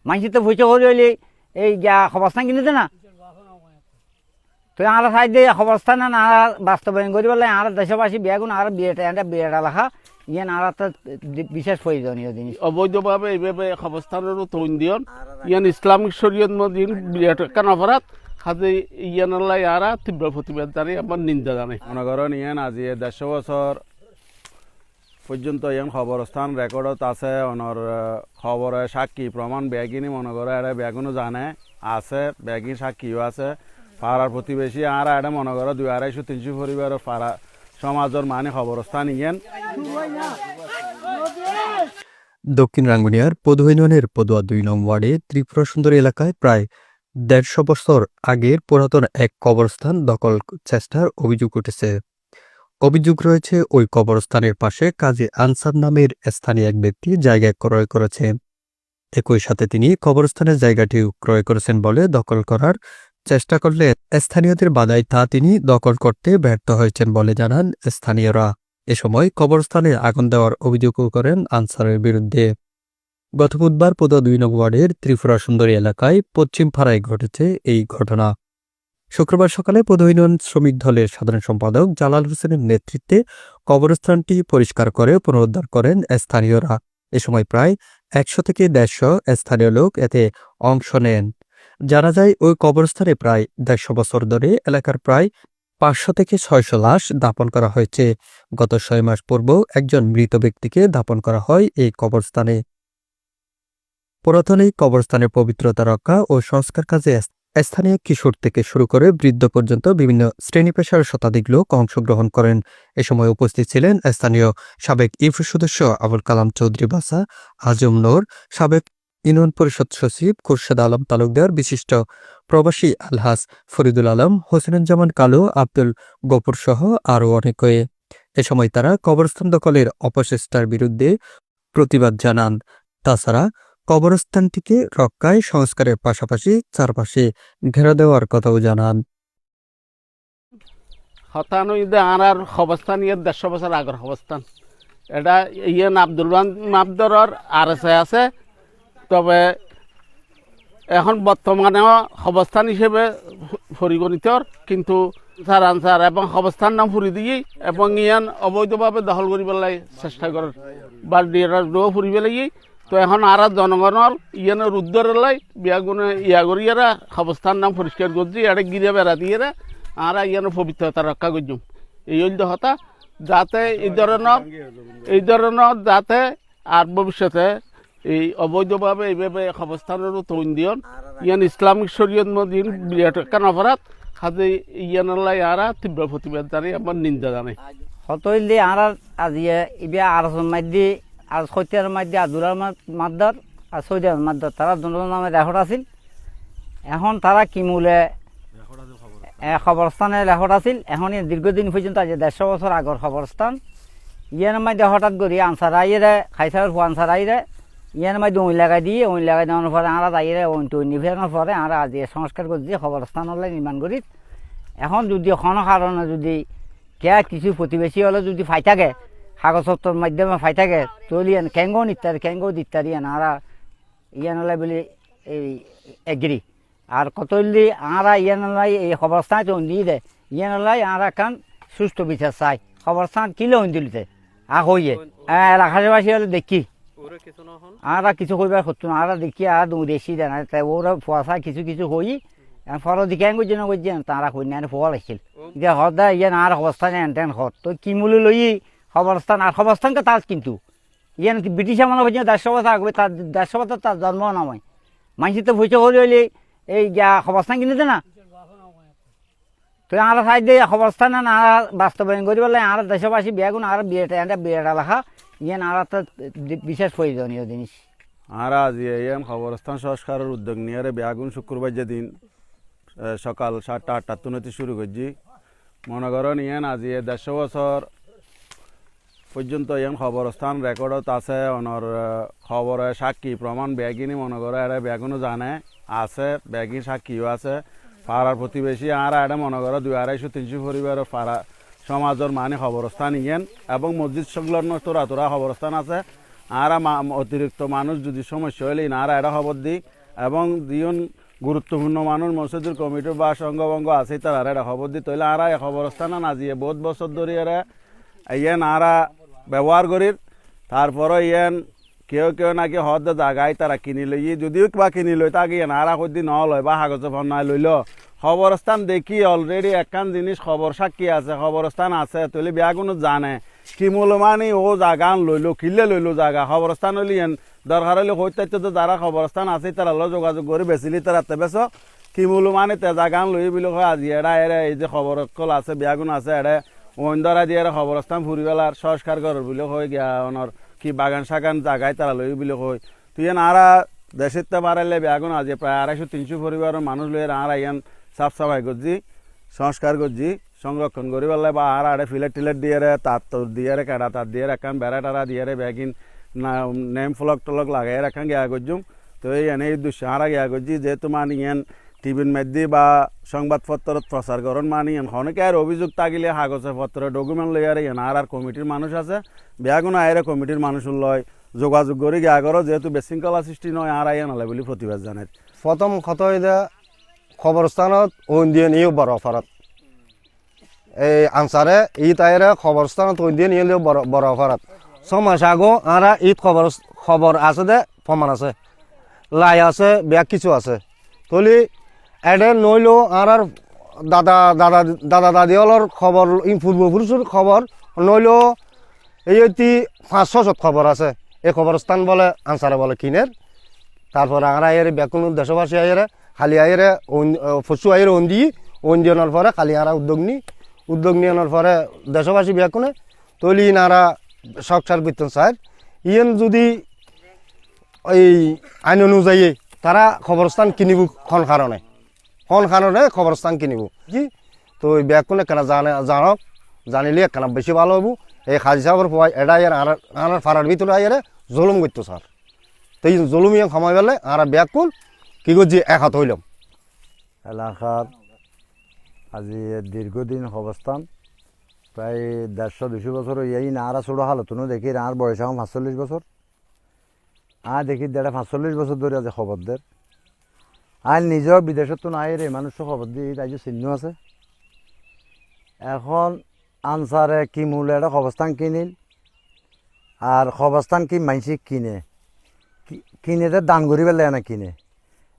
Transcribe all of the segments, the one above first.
মানুষ তো ভুইছে করে হইলে এই যা খবরস্থান কিনেছে না তো আর সাইড দিয়ে খবরস্থান না বাস্তবায়ন করি বলে আর দেশবাসী বিয়াগুন আর বিয়েটা লেখা ইয়ে আর তো বিশেষ প্রয়োজনীয় জিনিস অবৈধভাবে এইভাবে খবরস্থানের তৈন দিয়ন ইয়ান ইসলামিক শরীয়ত মদিন বিরাট কান অপরাধ হাতে ইয়ানাল্লাহ ইয়ারা তীব্র প্রতিবাদ জানাই আমার নিন্দা জানাই মনে করেন ইয়ান আজি 150 বছর পর্যন্ত ইয়ান খবরস্থান রেকর্ডত আছে অনর খবরে সাক্ষী প্রমাণ ব্যাগিনী মনে করে এটা ব্যাগুনও জানে আছে ব্যাগিন সাক্ষীও আছে পাড়ার প্রতিবেশী আর এটা মনে করো 200-250 পরিবারের পাড়া সমাজের মানে খবরস্থান ইয়ান দক্ষিণ রাঙ্গুনিয়ার পদুয়া ইউনিয়নের পদুয়া 2 নং ওয়ার্ডে ত্রিপুরা সুন্দরী এলাকায় প্রায় 150 বছর আগের পুরাতন এক কবরস্থান দখল চেষ্টার অভিযোগ উঠেছে। অভিযোগ রয়েছে ওই কবরস্থানের পাশে কাজী আনসার নামের স্থানীয় এক ব্যক্তি জায়গা ক্রয় করেছে। একই সাথে তিনি কবরস্থানের জায়গাটি ক্রয় করেছেন বলে দখল করার চেষ্টা করলে স্থানীয়দের বাধায় তা তিনি দখল করতে ব্যর্থ হয়েছেন বলে জানান স্থানীয়রা। এ সময় কবরস্থানে আগুন দেওয়ার অভিযোগও করেন আনসারের বিরুদ্ধে। গত বুধবার পদুয়া 2 নং ওয়ার্ডের ত্রিপুরা সুন্দরী এলাকায় পশ্চিম পাড়ায় ঘটেছে এই ঘটনা। শুক্রবার সকালে পদুয়া ইউনিয়ন শ্রমিক দলের সাধারণ সম্পাদক জালাল হোসেনের নেতৃত্বে কবরস্থানটি পরিষ্কার করে পুনরুদ্ধার করেন স্থানীয়রা। এ সময় প্রায় 100 থেকে 150 স্থানীয় লোক এতে অংশ নেন। জানা যায় ওই কবরস্থানে প্রায় 150 বছর ধরে এলাকার প্রায় 500 থেকে 600 লাশ দাপন করা হয়েছে। গত 6 মাস পূর্বেও একজন মৃত ব্যক্তিকে দাপন করা হয় এই কবরস্থানে। পুরাতন এই কবরস্থানের পবিত্রতা রক্ষা ও সংস্কার কাজে স্থানীয় কিশোর থেকে শুরু করে বৃদ্ধ পর্যন্ত বিভিন্ন শ্রেণী পেশার শতাধিক লোক অংশগ্রহণ করেন। এ সময় উপস্থিত ছিলেন স্থানীয় সাবেক ইউপি সদস্য আবুল কালাম চৌধুরী বাসা, আজম নূর, সাবেক ইউনিয়ন পরিষদ সচিব খুরশেদ আলম তালুকদার, বিশিষ্ট প্রবাসী আলহাজ ফরিদুল আলম, হোসেনুজ্জামান কালু, আব্দুল গফুর সহ আরও অনেকে। এ সময় তারা কবরস্থান দখলের অপচেষ্টার বিরুদ্ধে প্রতিবাদ জানান। তাছাড়া কবরস্থানটিকে রক্ষায় সংস্কারের পাশাপাশি চারপাশে ঘেরা দেওয়ার কথাও জানান। হতানো ঈদে আর খবরস্থান ইয়ে 150 বছর আগের খবরস্থান এটা ইয়ান আব্দুল মাবদরর RSI আছে, তবে এখন বর্তমানেও খবরস্থান হিসেবে পরিগণিত, কিন্তু স্যার আনসার এবং খবরস্থান নাম ফুরি দিয়ে এবং ইয়ান অবৈধভাবে দখল করি পেলাই চেষ্টা করার বা ফুরি পেলাই। তো এখন আর জনগণের ইয়ানের উদ্ধারের লাই বিয়াগুনে ইয়া করিয়ারা খবরস্থান নাম পরিষ্কার করছি, এটা গিরে বেড়া দিয়ে আর ইয়ানের পবিত্রতা রক্ষা করছুম। এই হইল হতা যাতে এই ধরনের যাতে আর ভবিষ্যতে এই অবৈধভাবে এইভাবে খবরস্থানেরও তৈন দিয়ন ইয়ান ইসলামিক শরীয়ত মদিন বিরাট কান অপরাধ হাতে ইয়ানাল্লাহ ইয়ারা তীব্র প্রতিবাদ জানাই আমার নিন্দা জানাই। হতইলি আর আজি ইবিয়া আর মাধ্যে আর সত্যার মাধ্যে আদুলার মাদ্দার আর সৈদার মাদ্দার তারা দুজন নামে রেকর্ড আছিল। এখন তারা কিমুলে খবরস্থানে রেকর্ড আছিল। এখন দীর্ঘদিন পর্যন্ত আজ 150 বছর আগর খবরস্থান ইয়ার মধ্যে হঠাৎ করি আনসার আইরে খাইসার আনসার আইরে ইয়ার মধ্যে ওই লাগাই দেওয়ার পরে আমরা আইরে ওইনি ফেরানোর পরে আমরা আজ সংস্কার করছি খবরস্থান হলে নির্মাণ করি। এখন যদি কোনো কারণে যদি কে কিছু প্রতিবেশী হলে যদি ফাই থাকে কাগজপত্রের মাধ্যমে ফাই থাকে তৈলি ক্যাঙ্গো ইত্যাদি আরা ইয়ান হলে বলে এই এগ্রি আর কতলি আরা ইয়ান এই খবরস্থান তো দিয়ে দেয় ইয়ান আরা কান সুস্থ বিচার চাই খবরস্থান কিলো দিলিতে হইয়ে এলাকাবাসী হলে দেখি আর কিছু করবার করতো না, আর দেখি আর দেশি দেয় না ওরা ফসা কিছু হই ফল দিকে করছে না করছে তারা কই না ফল আসছিল যে হদা ইয়ান আর খবরস্থানে এনটেন হত তো কিমুলে লই খবরস্থান আর খবরস্থানকে তার কিন্তু ইয়ান ব্রিটিশ আমলে পর্যন্ত 150 বছর আগবে তার 150 বছর তার জন্ম নামায় মানুষ তো ভুইছে করে হইলে এই যা খবরস্থান কিনেছে না তো আর সাইড দিয়ে খবরস্থান না বাস্তবায়ন করি বলে আর দেশবাসী বিয়াগুন আর বিয়েটা লেখা ইয়ান আর তো বিশেষ প্রয়োজনীয় জিনিস। আর আজি ইয়ান খবরস্থান সংস্কারের উদ্যোগ নিয়ে ব্যাগুন শুক্রবার যেদিন সকাল 7টা 8টা শুরু করছি। মনে করেন ইয়ান আজি 150 বছর পর্যন্ত ইয়ান খবরস্থান রেকর্ডত আছে অনর খবরে সাক্ষী প্রমাণ ব্যাগিনী মনে করে এটা ব্যাগুনও জানে আছে ব্যাগিন সাক্ষীও আছে পাড়ার প্রতিবেশী আর এটা মনে করো 200-250 পরিবারের পাড়া সমাজের মানে খবরস্থান ইয়ান এবং মসজিদ সংলগ্ন তোরা খবরস্থান আছে আরা অতিরিক্ত মানুষ যদি সমস্যা হলে আরা এটা খবর দিই এবং দিন গুরুত্বপূর্ণ মানুষ মসজিদের কমিটি বা সংঘবঙ্গ আছে তারা এটা খবর দিই তাহলে আরা এই খবরস্থান না দিয়ে বহুত বছর ধরে এরা ইয়ান আরা ব্যবহার করির তারপরে ইয়ান কেউ কেউ নাকি হদ জাগায় তারা কিনি লই যদিও বা কিনি লই তাকে ইয়ান আরা কদি ন লয় বা কাগজে ফন্নায় লইল খবরস্থান দেখি অলরেডি একখান জিনিস খবর সাক্ষী আছে খবরস্থান আছে তাহলে বিয়া কোনো জানে কি মূলমানি ও জাগান লইলো কিলে লইলো জাগা খবরস্থান হলি দরকার হলে হইতে তো যারা খবরস্থান আছে তারা যোগাযোগ করে বেচিলি তারা বেচ কি মূলমানি তে জাগান লই বিলো আজি এরা এরা এই যে খবর কল আছে বিয়াগুন আছে এরা অন্ধরা দিয়ে খবরস্থান ফুরিবেলার সংস্কার করার বিলো হয়ে গিয়া ওনার কি বাগান সাগান জাগায় তারা লই বিলো হয় তুই আরা দেশের তে মারাইলে বিয়াগুন আজি প্রায় 250-300 পরিবারের মানুষ লই আরা ইয়ান সাফ সাফাই করছি সংস্কার করছি সংরক্ষণ করি পেলে বা আর আড়ে ফিলেট টিলেট দিয়ে তার তোর দিয়ে কেডা তার দিয়ে একান বেড়া টাড়া দিয়ে ব্যাগিন না নেম ফলক টলক লাগাই রাখান গিয়া করছুম তো এই এনে দুঃসাহারা গিয়া করছি যেহেতু মানি এন টিভির মধ্যে বা সংবাদপত্র প্রচার করন মানি এন অনেকে আর অভিযোগ থাকিলে কাগজপত্র ডকুমেন্ট লই আর এন আর কমিটির মানুষ আছে বেয়াগুনো আইরে কমিটির মানুষ লয় যোগাযোগ করে গিয়া করো যেহেতু বিশৃঙ্খলা সৃষ্টি নয় আর আইয়া নালে বলে প্রতিবাদ জানাই প্রথম কত খবরস্থানত ওন দিয়ে নিয়েও বড় অফারত এই আনসারে ঈদ আইরে খবরস্থানত ওন দিয়ে নিয়ে বড় অফারত 6 মাস আগো আরা ঈদ খবর আছে দে প্রমাণ আছে লাই আছে ব্যাগ কিছু আছে তলি এডে নইলো আর দাদা দাদা দাদা দাদি হলর খবর পূর্বপুরুষের খবর নইলো এই 500 খবর আছে এই খবরস্থান বলে আনসারে বলে কিনের তারপরে আমরা এর ব্যাকুন দেশবাসী আইরে খালি আইরে পশু আইরে ওন দিয়ানোর পরে খালি আরা উদ্যোগ নিয়ে আনার পরে দেশবাসী ব্যাকুনে তৈলি নারা সংসার করতেন স্যার ইয়েন যদি এই আইন অনুযায়ী তারা খবরস্থান কিনিব খন কারণে খবরস্থান কিনিব কি তো ওই ব্যাকুনে কেন জানক জানিলে কেন বেশি ভালো হবো এই খাজি সাহেবের এটা আর ফাড়ার ভিতরে আইরে জুলুম করতো স্যার তো এই জুলুম ইয়ে সময় পেলে আর ব্যাকুল কি করছি এক হাত হইলাম এলাকার আজি দীর্ঘদিন অবস্থান প্রায় 150-200 বছর এই না আর ছোটো হালতনো দেখি আর বয়স এখন 45 বছর দেখি 45 বছর ধরে আছে খবর দের আর নিজেও বিদেশত তো নাই রে মানুষ খবর দিয়ে তাই যে চিহ্ন আছে এখন আনসারে কি মূল্য একটা খবরস্থান কিনিল আর খবরস্থান কি মানসিক কিনে দান করি পেলে না কিনে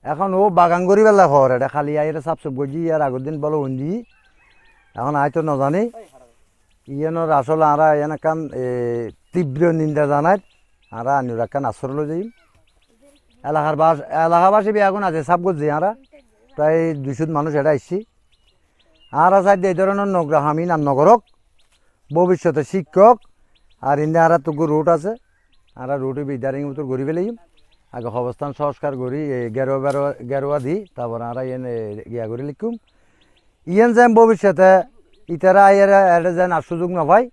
এখন ও বাগান করি পেলা খবর এটা খালি আইরে সাফ সাফ গজি আর আগের দিন বলো উন্দি এখন আয়তো নজানি ইয়ানোর আসলে আরা এনাকান তীব্র নিন্দা জানায় আরা আনুরাকান আশ্রয় যাই এলাকাবাসী এখন আছে সাফ গজি আরা প্রায় 200 মানুষ এটা আসছি আরা চাই এই ধরনের নগ্রাহামি নাম নগরক ভবিষ্যতে শিক্ষক আর ইন্দা আরা তো রোড আছে আরা রোডে বিদারিং মতো গড়ি পেলেই আগে অবস্থান সংস্কার করি গেরোয়া দিই তারপর আমরা ইয়া করে লিখুম ইয়েন যেন ভবিষ্যতে ইতারা এটা যেন আর সুযোগ না পাই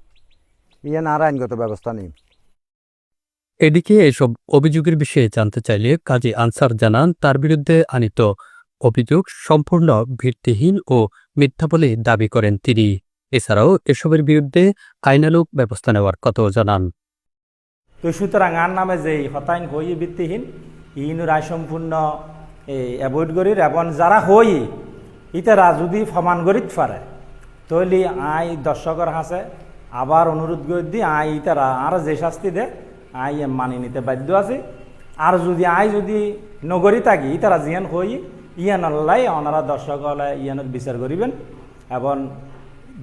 ইয়েন আর আইনগত ব্যবস্থা নেই। এদিকে এসব অভিযোগের বিষয়ে জানতে চাইলে কাজী আনসার জানান তার বিরুদ্ধে আনিত অভিযোগ সম্পূর্ণ ভিত্তিহীন ও মিথ্যা বলে দাবি করেন তিনি। এছাড়াও এসবের বিরুদ্ধে আইনানুগ ব্যবস্থা নেওয়ার কথাও জানান। তো সুতরাং আর নামে যে হতাইন হই ভিত্তিহীন ইনুর আয় সম্পূর্ণ অ্যাভয়েড করির এবং যারা হই ইতারা যদি প্রমাণ করিত পারে তৈলি আই দর্শকের হাসে আবার অনুরোধ করে দিই আই ইতারা আর যে শাস্তি দে আই মানি নিতে বাধ্য আছে আর যদি নগরী থাকি ইতারা জিয়ান হই ইয়ান আল্লাহ ওনারা দর্শক হলে ইয়ানের বিচার করিবেন এবং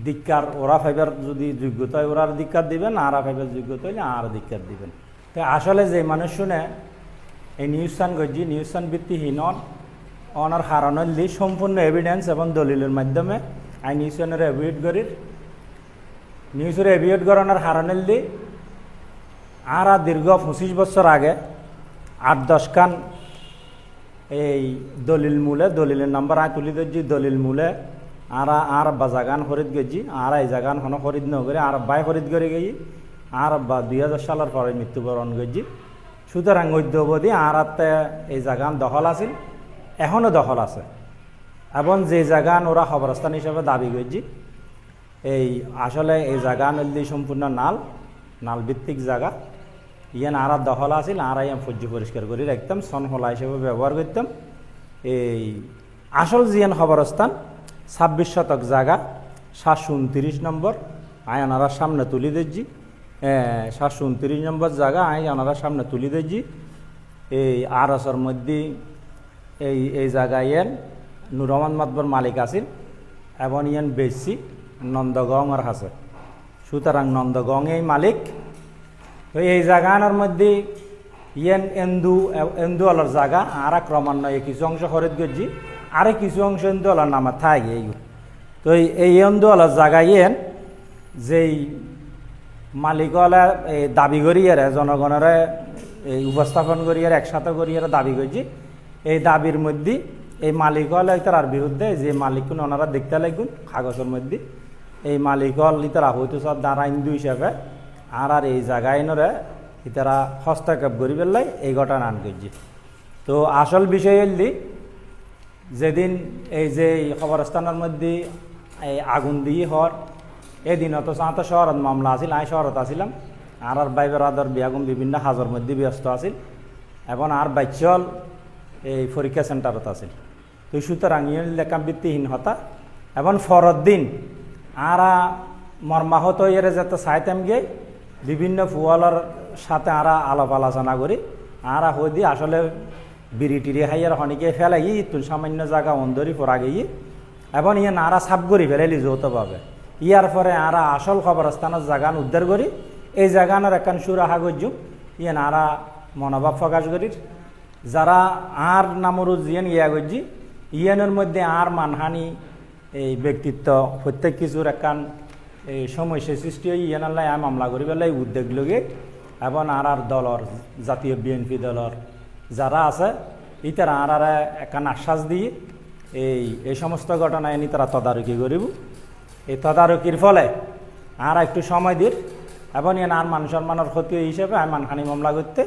দীক্ষার ওরা ফাইবার যদি যোগ্যতা হয় ওরা দীক্ষার দিবেন আর ফাইবার যোগ্যতা হইলে আর দীক্ষার দিবেন। তো আসলে যে মানুষ শুনে এই নিউজসান গজি নিউজসান ভিত্তিহীন অনার হারানোর সম্পূর্ণ এভিডেন্স এবং দলিলের মাধ্যমে আই নিউজসানের এভিয়েট করি নিউজের এভিয়েট করানোর হারানোর দি আর দীর্ঘ 25 বছর আগে 8-10 খান এই দলিলের নাম্বার আয় তুলি ধরছি দলিল মূলে আর বা জাগান খরিদ গেছি আর এই জাগান হন খরিদ নগরে আর বাই খরিদ করে গেছি আর বা 2000 সালের পরে মৃত্যুবরণ গেছি। সুতরাং অদ্যবধি আর এই জাগান দখল আছিল এখনও দখল আছে এবং যে জাগান ওরা খবরস্থান হিসেবে দাবি করছি এই আসলে এই জাগান সম্পূর্ণ নাল ভিত্তিক জায়গা ইয়ান আর দখল আছিল আর ইয়ান ফজ্জি পরিষ্কার করে রাখতাম সনহলা হিসেবে ব্যবহার করতাম। এই আসল জিয়ান খবরস্থান 26 শতক জায়গা 729 নম্বর আয় ওনারা সামনে তুলি দিচ্ছি। 729 নম্বর জায়গা আয় ওনারা সামনে তুলি দিচ্ছি। এই আরসর মধ্যে এই জায়গায় ইয়ান নুর রহমান মাতবর মালিক আছিল এবং ইয়ান বেশি নন্দগংর আছে, সুতরাং নন্দগং এই মালিক। তো এই জায়গার মধ্যে ইয়ান এন্দু আলার জায়গা আর ক্রমান্বয়ে কিছু অংশ খরিদ করছি, আরে কিছু অংশ এন্দু আলার নামে থাকে এই। তো এই এন্দু আলার জায়গা ইয়ান যেই মালিকলা দাবি করি আর জনগণের এই উপস্থাপন করি আর একসাথে করি আর দাবি করছি। এই দাবির মধ্যে এই মালিক হল তার বিরুদ্ধে যে মালিক ওনারা দেখতে লাগুন কাগজের মধ্যে এই মালিক হল তারা হয়তো সব দ্বারা হিন্দু হিসাবে আর এই জায়গায় নরে তারা হস্তক্ষেপ করি পেলাই এই ঘটনা আন করছি। তো আসল বিষয় হল যেদিন এই যে খবরস্থানের মধ্যে এই আগুন দিয়ে হর এদিন তো সাঁতো শহরত মামলা আছিল, আমি শহরত আসিলাম আর ভাই বেড়াদর বিয়াগুন বিভিন্ন হাজর মধ্যে ব্যস্ত আছিল এবং আর বাইচল এই পরীক্ষা সেন্টারত আছিল। তো সুতরাং লেখা ভিত্তিহীন হতা এবং ফরত দিন আর মর্মাহত এর যাতে চাইতাম গিয়ে বিভিন্ন ফুয়ালার সাথে আর আলাপ আলোচনা করি আর হয়ে দিয়ে আসলে বিড়ি টিড়ি হাইয়ার হনিকে ফেলাই তুই সামান্য জায়গা অন্ধরি পড়া গিয়ে এবং ইয়ে নারা সাপ করি ফেলাইলি যৌথভাবে ইয়ার পরে আর আসল খবরস্থানের জাগান উদ্ধার করি এই জাগানোর একান সুর আহা করছুম ইয়ে নারা মনোভাব প্রকাশ করি যারা আর নামরু জিয়ান ইয়া করছি ইয়ানের মধ্যে আর মানহানি এই ব্যক্তিত্ব প্রত্যেক কিছুর একান এই সমস্যা সৃষ্টি হয়ে ইয়ানাল্লাই আর মামলা করি পেলাই উদ্যোগ লগে এবং আর দলর জাতীয় বিএনপি দলর যারা আছে ইতারা আর একান আশ্বাস দিয়ে এই সমস্ত ঘটনা এনে তারা তদারকি করিব। এই তদারকির ফলে আর একটু সময় দিন এবং আর মান সম্মানের ক্ষতি হিসেবে আর মানহানি মামলা করতে